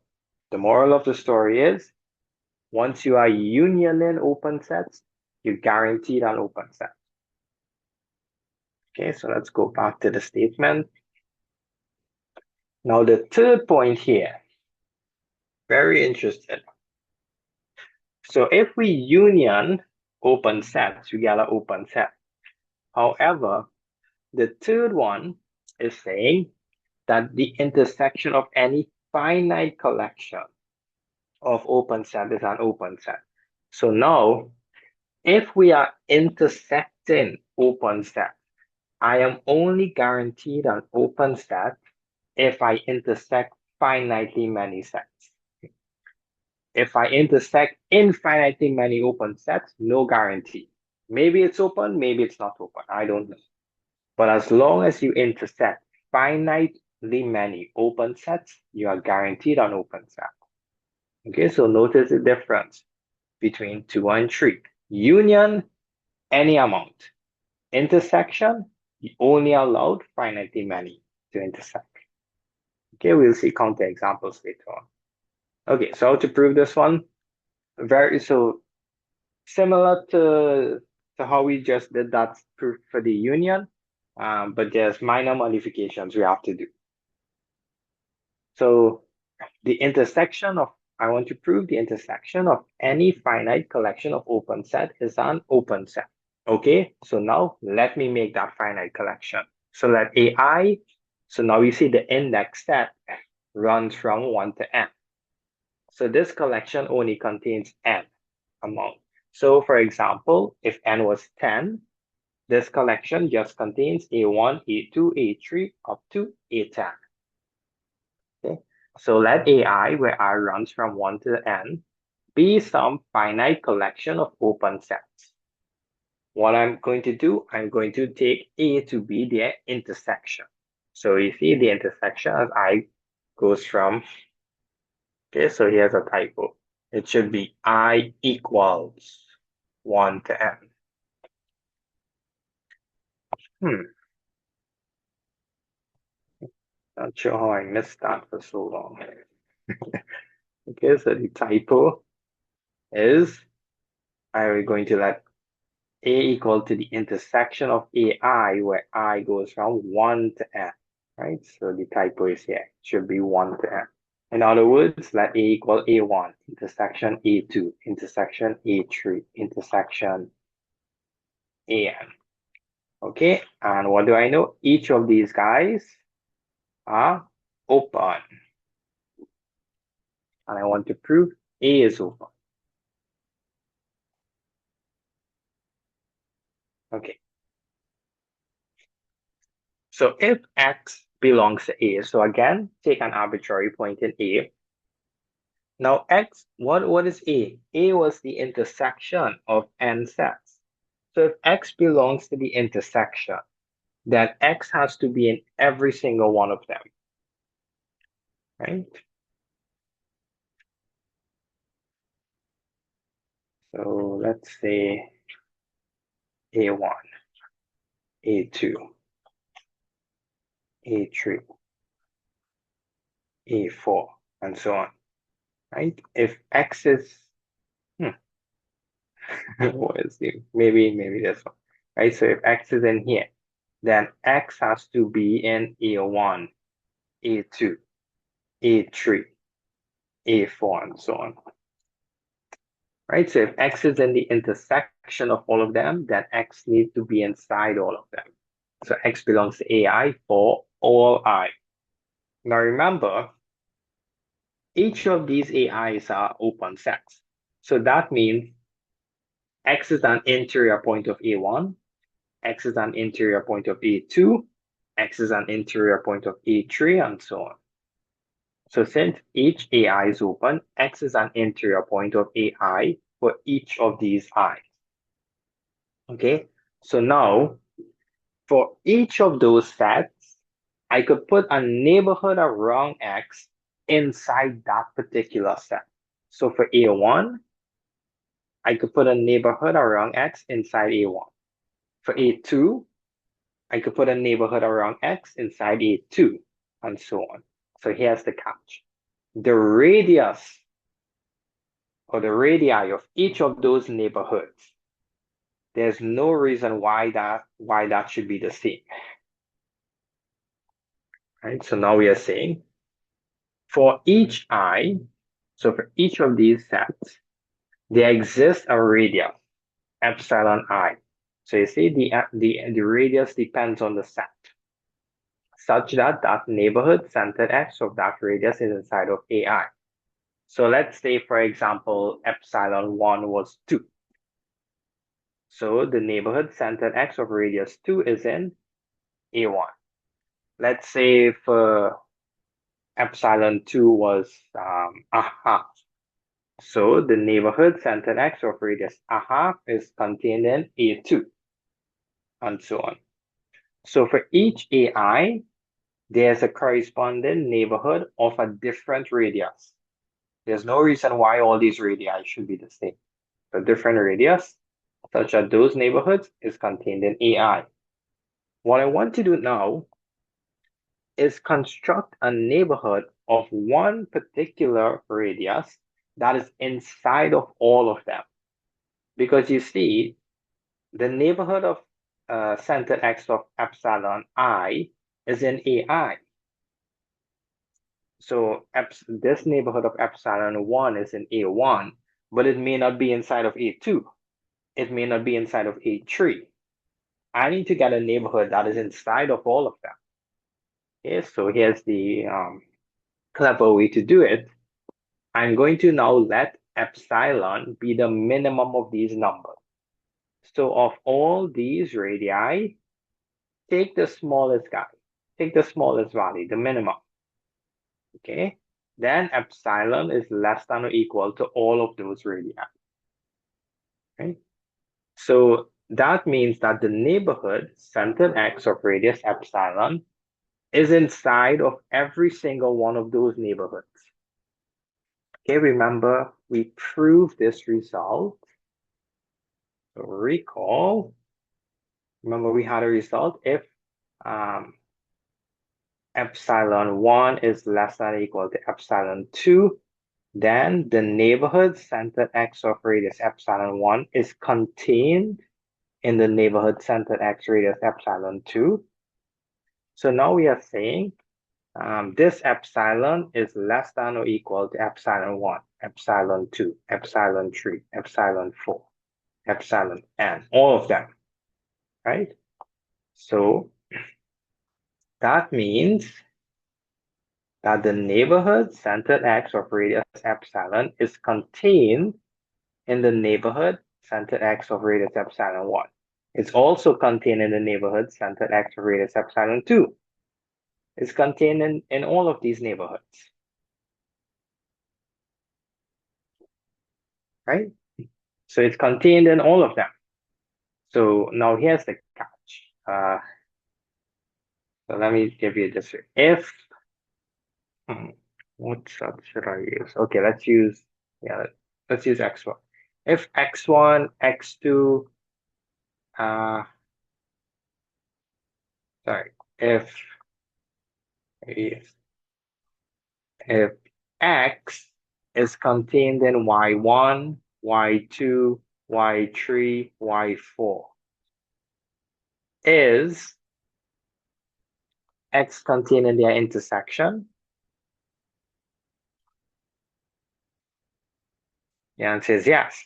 the moral of the story is, once you are unioning open sets, you're guaranteed an open set. Okay, so let's go back to the statement. Now the third point here, very interesting. So if we union open sets, we get an open set. However, the third one is saying that the intersection of any finite collection of open set is an open set. So now, if we are intersecting open sets, I am only guaranteed an open set if I intersect finitely many sets. If I intersect infinitely many open sets, no guarantee. Maybe it's open, maybe it's not open. I don't know. But as long as you intersect finitely many open sets, you are guaranteed an open set. Okay, so notice the difference between 2 and 3. Union, any amount. Intersection, you only allowed finitely many to intersect. Okay, we'll see counterexamples later on. Okay, so how to prove this one? So similar to how we just did that proof for the union, but there's minor modifications we have to do. So the intersection of, I want to prove the intersection of any finite collection of open set is an open set. Okay, so now let me make that finite collection. So let AI, so now you see the index set runs from 1 to n. So this collection only contains n amount. So for example, if n was 10, this collection just contains A1, A2, A3, up to A10. Okay, so let AI, where I runs from 1 to n, be some finite collection of open sets. What I'm going to do, I'm going to take A to be their intersection. So you see the intersection as I goes from, okay, so here's a typo. It should be I equals 1 to n. Not sure how I missed that for so long. Okay, so the typo is, I'm going to let A equal to the intersection of AI, where I goes from 1 to n, right? So the typo is here. It should be 1 to n. In other words, let A equal A1, intersection A2, intersection A3, intersection AN. Okay, and what do I know? Each of these guys are open. And I want to prove A is open. Okay. So if X belongs to A, so again, take an arbitrary point in A. Now X, what is A? A was the intersection of n sets. So if X belongs to the intersection, then X has to be in every single one of them, right? So let's say A1, A2, A3, A4, and so on, right? If X is, what is the, maybe this one, right? So if X is in here, then X has to be in A1, A2, A3, A4, and so on, right? So if X is in the intersection of all of them, then X needs to be inside all of them. So X belongs to AI for all I. Now remember, each of these AIs are open sets. So that means X is an interior point of A1, X is an interior point of A2, X is an interior point of A3, and so on. So since each AI is open, X is an interior point of AI for each of these I's. Okay, so now for each of those sets, I could put a neighborhood around X inside that particular set. So for A1, I could put a neighborhood around X inside A1. For A2, I could put a neighborhood around X inside A2, and so on. So here's the catch. The radius or the radii of each of those neighborhoods, there's no reason why that should be the same. Right? So now we are saying for each I, so for each of these sets, there exists a radius, epsilon I. So you see the radius depends on the set, such that that neighborhood centered X of that radius is inside of AI. So let's say, for example, epsilon 1 was 2. So the neighborhood centered X of radius 2 is in A1. Let's say for epsilon 2 was a half. So the neighborhood centered X of radius a half is contained in A2, and so on. So for each AI, there's a corresponding neighborhood of a different radius. There's no reason why all these radii should be the same. The different radius, such that those neighborhoods, is contained in AI. What I want to do now is construct a neighborhood of one particular radius that is inside of all of them. Because you see, the neighborhood of centered X of epsilon I is in AI. So this neighborhood of epsilon 1 is in A1, but it may not be inside of A2. It may not be inside of A3. I need to get a neighborhood that is inside of all of them. Okay, so here's the clever way to do it. I'm going to now let epsilon be the minimum of these numbers. So of all these radii, take the smallest guy. Take the smallest value, the minimum. Okay, then epsilon is less than or equal to all of those radii. Okay, so that means that the neighborhood centered X of radius epsilon is inside of every single one of those neighborhoods. Okay, remember we proved this result. So recall, remember we had a result if epsilon 1 is less than or equal to epsilon 2, then the neighborhood centered X of radius epsilon 1 is contained in the neighborhood centered X radius epsilon 2. So now we are saying this epsilon is less than or equal to epsilon 1, epsilon 2, epsilon 3, epsilon 4, epsilon n, all of them, right? So that means that the neighborhood centered x of radius epsilon is contained in the neighborhood centered x of radius epsilon 1. It's also contained in the neighborhood centered x of radius epsilon 2. It's contained in all of these neighborhoods. Right? So it's contained in all of them. So now here's the catch. So let me give you this. If, what sub should I use? Okay, let's use x1. If x1, x2, sorry, if x is contained in y1, y2, y3, y4, is x contained in their intersection? The answer is yes,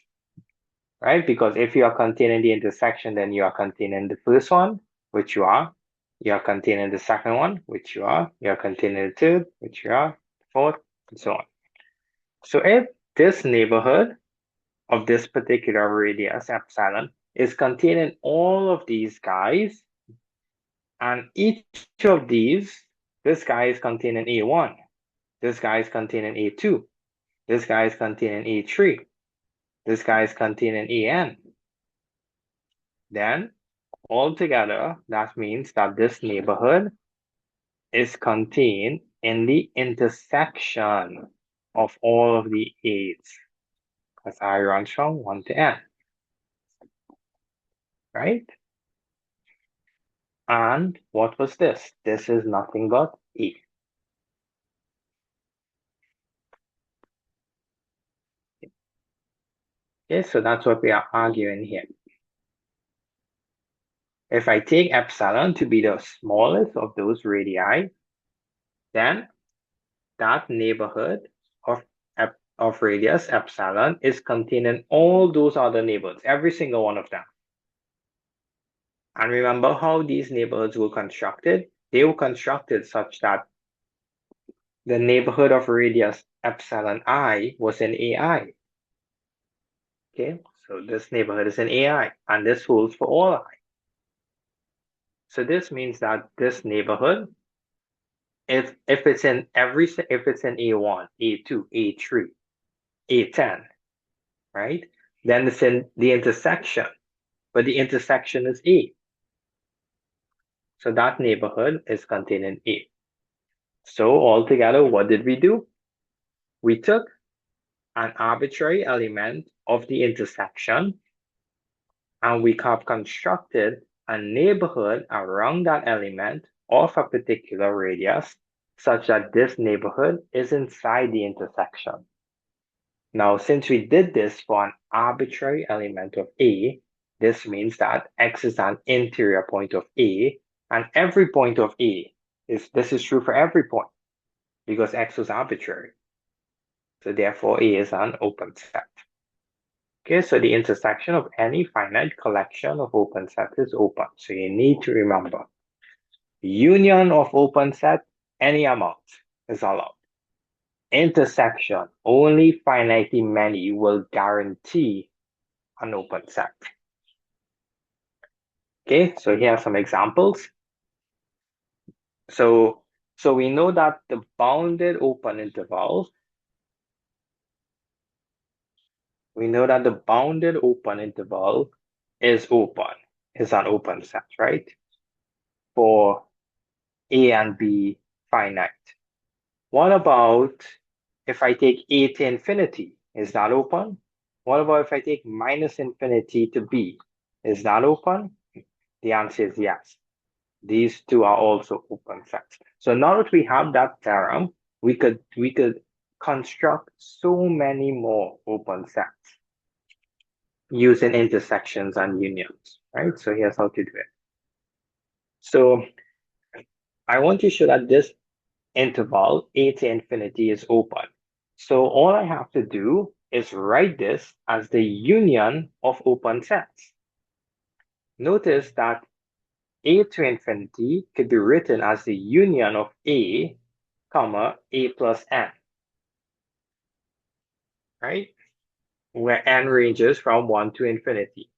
right? Because if you are contained in the intersection, then you are contained in the first one, which you are. You are contained in the second one, which you are. You are contained in the third, which you are. Fourth, and so on. So if this neighborhood of this particular radius, epsilon, is contained in all of these guys, and each of these, this guy is contained in A1, this guy is contained in A2, this guy is contained in A3, this guy is contained in AN, then altogether, that means that this neighborhood is contained in the intersection of all of the A's, because I runs from 1 to N, right? And what was this? This is nothing but E. Okay, so that's what we are arguing here. If I take epsilon to be the smallest of those radii, then that neighborhood of radius epsilon is contained in all those other neighborhoods, every single one of them. And remember how these neighborhoods were constructed? They were constructed such that the neighborhood of radius epsilon I was in AI. Okay, so this neighborhood is in AI, and this holds for all I. So this means that this neighborhood, if it's in A1, A2, A3, A10, right? Then it's in the intersection, but the intersection is A. So that neighborhood is contained in A. So altogether, what did we do? We took an arbitrary element of the intersection and we have constructed a neighborhood around that element of a particular radius such that this neighborhood is inside the intersection. Now, since we did this for an arbitrary element of A, this means that x is an interior point of A, and every point of A this is true for every point because x was arbitrary. So therefore, A is an open set. Okay, so the intersection of any finite collection of open sets is open. So you need to remember, union of open set, any amount is allowed. Intersection, only finitely many will guarantee an open set. Okay, so here are some examples. So we know that the bounded open interval, is an open set, right? For A and B finite. What about if I take A to infinity? Is that open? What about if I take minus infinity to B? Is that open? The answer is yes. These two are also open sets. So now that we have that theorem, we could construct so many more open sets using intersections and unions, right? So here's how to do it. So I want to show that this interval A to infinity is open. So all I have to do is write this as the union of open sets. Notice that A to infinity could be written as the union of A comma, a plus n, right? Where n ranges from 1 to infinity.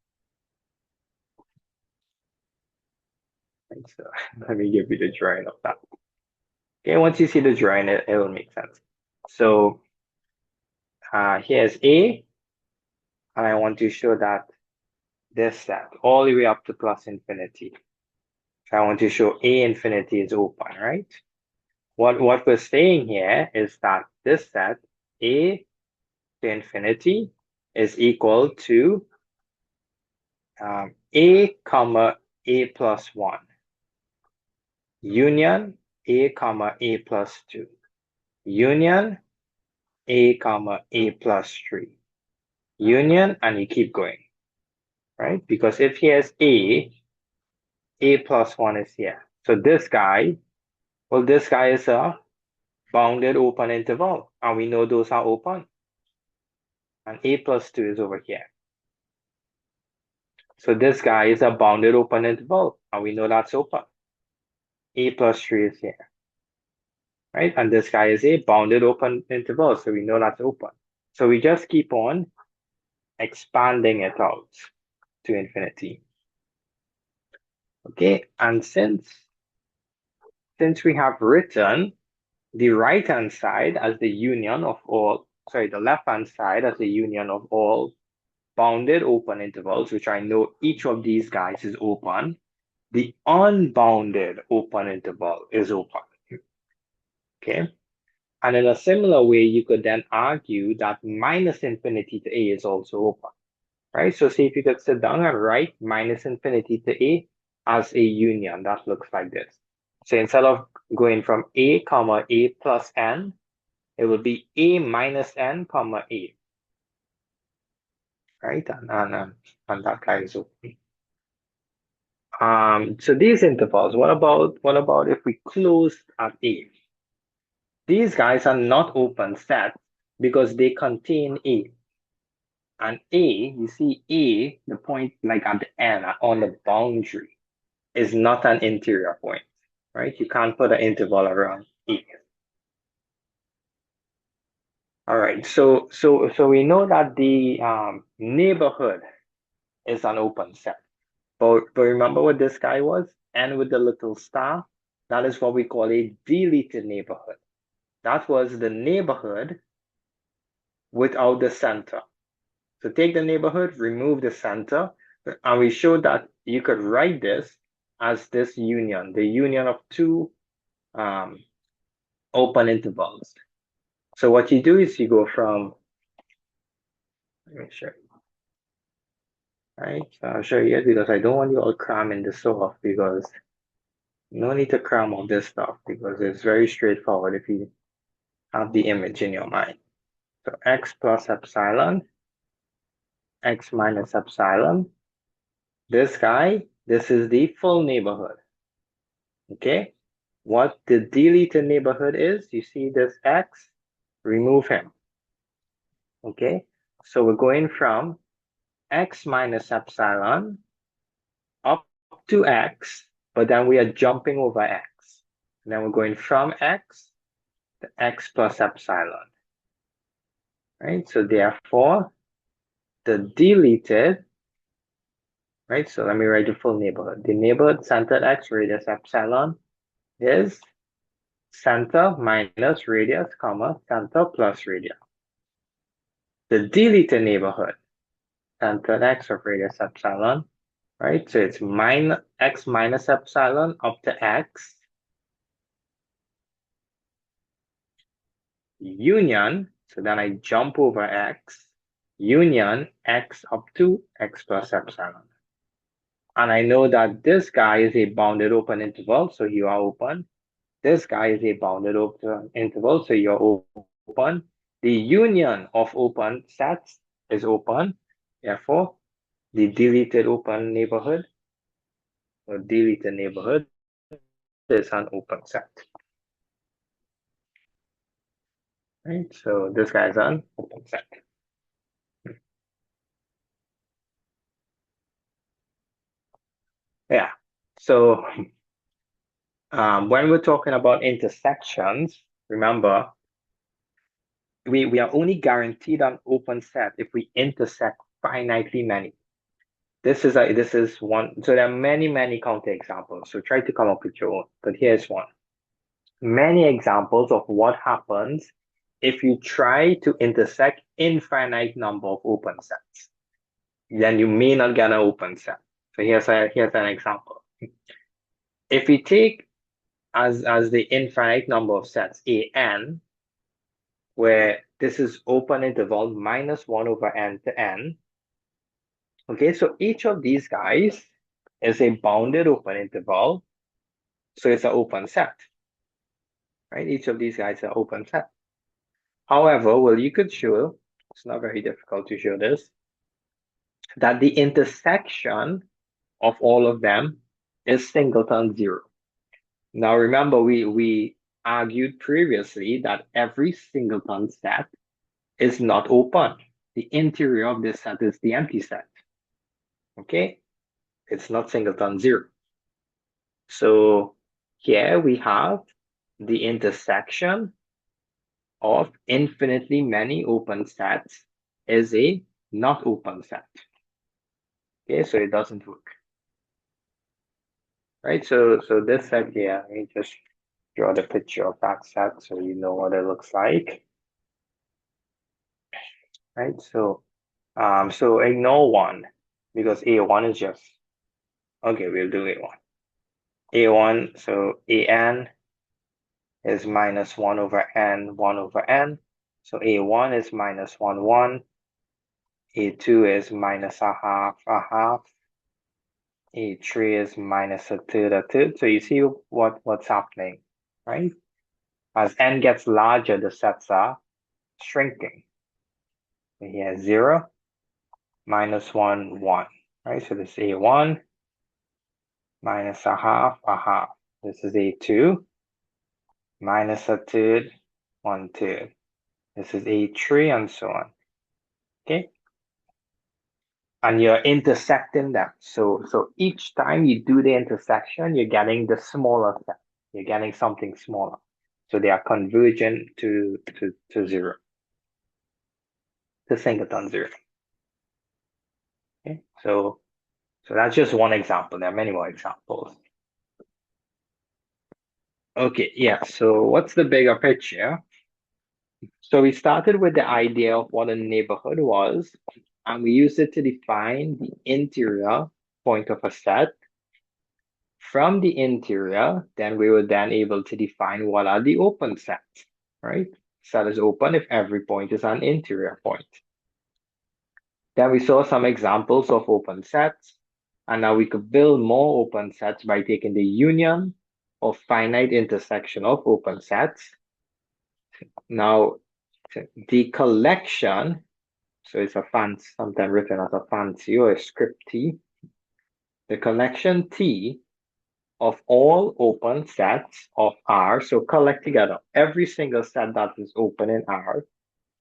And so let me give you the drawing of that. Okay, once you see the drawing, it will make sense. So here's A, and I want to show that this set all the way up to plus infinity. So I want to show A infinity is open, right? What we're saying here is that this set A to infinity is equal to A comma A plus 1 union A comma A plus 2 union A comma A plus 3 union, and you keep going, right? Because if here's A plus 1 is here. So this guy, well, this guy is a bounded open interval, and we know those are open. And A plus 2 is over here. So this guy is a bounded open interval, and we know that's open. A plus 3 is here, right? And this guy is a bounded open interval, so we know that's open. So we just keep on expanding it out to infinity. Okay, and since we have written the right-hand side as the union of all, sorry, the left-hand side as the union of all bounded open intervals, which I know each of these guys is open, the unbounded open interval is open. Okay, and in a similar way, you could then argue that minus infinity to A is also open, right? So see if you could sit down and write minus infinity to A as a union that looks like this. So instead of going from A comma A plus n, it will be A minus n comma A, right? And that guy is open. So these intervals, what about if we close at A? These guys are not open sets because they contain A. And A, you see A, the point like at the end, on the boundary, is not an interior point, right? You can't put an interval around A. All right, so we know that the neighborhood is an open set. But remember what this guy was? N with the little star? That is what we call a deleted neighborhood. That was the neighborhood without the center. So take the neighborhood, remove the center, and we showed that you could write this as this union, the union of two open intervals. So what you do is you go from, let me show you. Right, so I'll show you because I don't want you all cramming this off, because no need to cram all this stuff because it's very straightforward if you have the image in your mind. So x plus epsilon, x minus epsilon. This guy, this is the full neighborhood. Okay, what the deleted neighborhood is, you see this x, remove him. Okay, so we're going from x minus epsilon up to x, but then we are jumping over x. And then we're going from x to x plus epsilon. Right, so therefore, the deleted, right, so let me write the full neighborhood. The neighborhood center x radius epsilon is center minus radius, comma, center plus radius. The deleted neighborhood, center x of radius epsilon, right? So it's x minus epsilon up to x union, so then I jump over x, union x up to x plus epsilon. And I know that this guy is a bounded open interval, so you are open. This guy is a bounded open interval, so you're open. The union of open sets is open. Therefore, the deleted open neighborhood or deleted neighborhood is an open set. Right? So this guy is an open set. Yeah. So when we're talking about intersections, Remember, we are only guaranteed an open set if we intersect finitely many. This is one. So there are many counterexamples. So try to come up with your own. But here's one. Many examples of what happens if you try to intersect infinite number of open sets. Then you may not get an open set. So here's an example. If we take as the infinite number of sets an, where this is open interval minus 1 over n to n. Okay, so each of these guys is a bounded open interval, so it's an open set, right? Each of these guys are open set. However, well, you could show, it's not very difficult to show this, that the intersection of all of them is singleton zero. Now remember, we argued previously that every singleton set is not open. The interior of this set is the empty set. Okay, it's not singleton zero. So here we have the intersection of infinitely many open sets is a not open set. Okay, so it doesn't work. Right, so this set here, let me just draw the picture of that set so you know what it looks like. Right, so ignore one because A1 is just, okay, we'll do A1. A1, so AN is minus 1 over n, 1 over n. So A1 is minus 1, 1. A2 is minus a half, A3 is minus a third. So you see what's happening, right? As n gets larger, the sets are shrinking. So here 0, minus 1, 1, right? So this is A1, minus a half. This is A2, minus a third, 1/3. This is A3 and so on, okay? And you're intersecting them. So each time you do the intersection, you're getting the smaller set. You're getting something smaller. So they are convergent to zero, to singleton zero. Okay, so that's just one example. There are many more examples. Okay, yeah. So what's the bigger picture? So we started with the idea of what a neighborhood was, and we used it to define the interior point of a set. From the interior, then we were then able to define what are the open sets, right? Set is open if every point is an interior point. Then we saw some examples of open sets, and now we could build more open sets by taking the union of finite intersection of open sets. Now, the collection, so it's a fancy, sometimes written as a fancy or a script T, the collection T of all open sets of R, so collect together every single set that is open in R,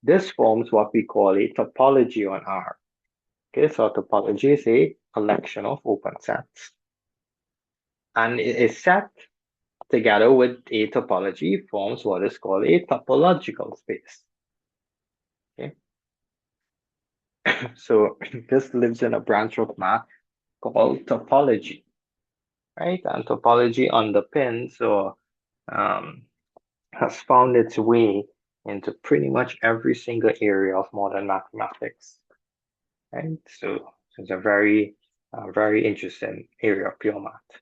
this forms what we call a topology on R. Okay, so a topology is a collection of open sets. And a set together with a topology forms what is called a topological space. Okay, so this lives in a branch of math called topology, right? And topology underpins or has found its way into pretty much every single area of modern mathematics, right? So it's a very interesting area of pure math.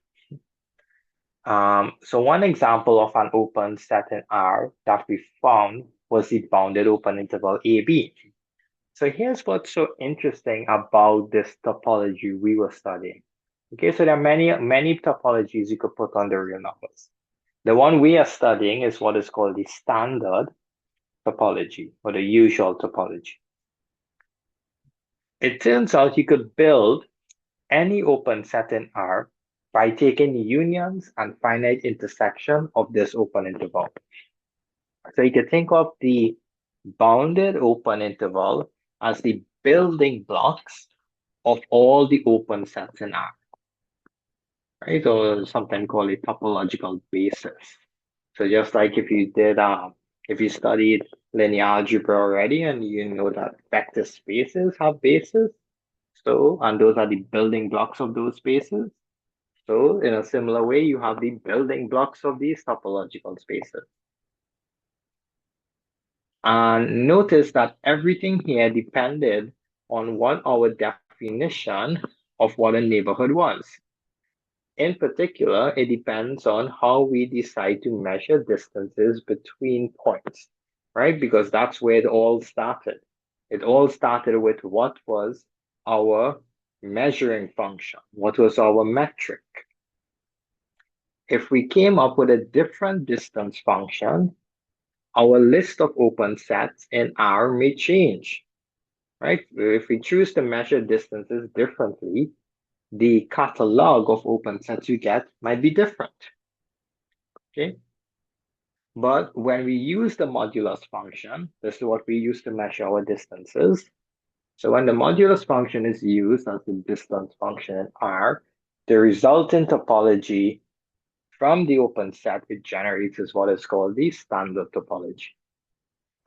So one example of an open set in R that we found was the bounded open interval AB. So here's what's so interesting about this topology we were studying. Okay, so there are many topologies you could put on the real numbers. The one we are studying is what is called the standard topology or the usual topology. It turns out you could build any open set in R by taking unions and finite intersection of this open interval. So you could think of the bounded open interval as the building blocks of all the open sets in R, right? Or sometimes call it topological basis. So just like if you studied linear algebra already and you know that vector spaces have bases, so, and those are the building blocks of those spaces. So in a similar way, you have the building blocks of these topological spaces. And notice that everything here depended on what our definition of what a neighborhood was. In particular, it depends on how we decide to measure distances between points, right? Because that's where it all started. It all started with what was our measuring function, what was our metric. If we came up with a different distance function, our list of open sets in R may change, right? If we choose to measure distances differently, the catalog of open sets you get might be different, okay? But when we use the modulus function, this is what we use to measure our distances. So when the modulus function is used as the distance function in R, the resultant topology from the open set it generates is what is called the standard topology.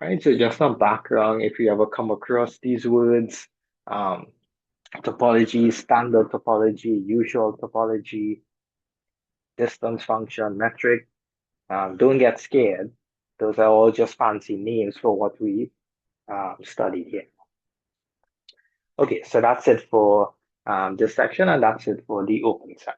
Right, so just some background, if you ever come across these words, topology, standard topology, usual topology, distance function, metric, don't get scared. Those are all just fancy names for what we studied here. Okay, so that's it for this section, and that's it for the open set.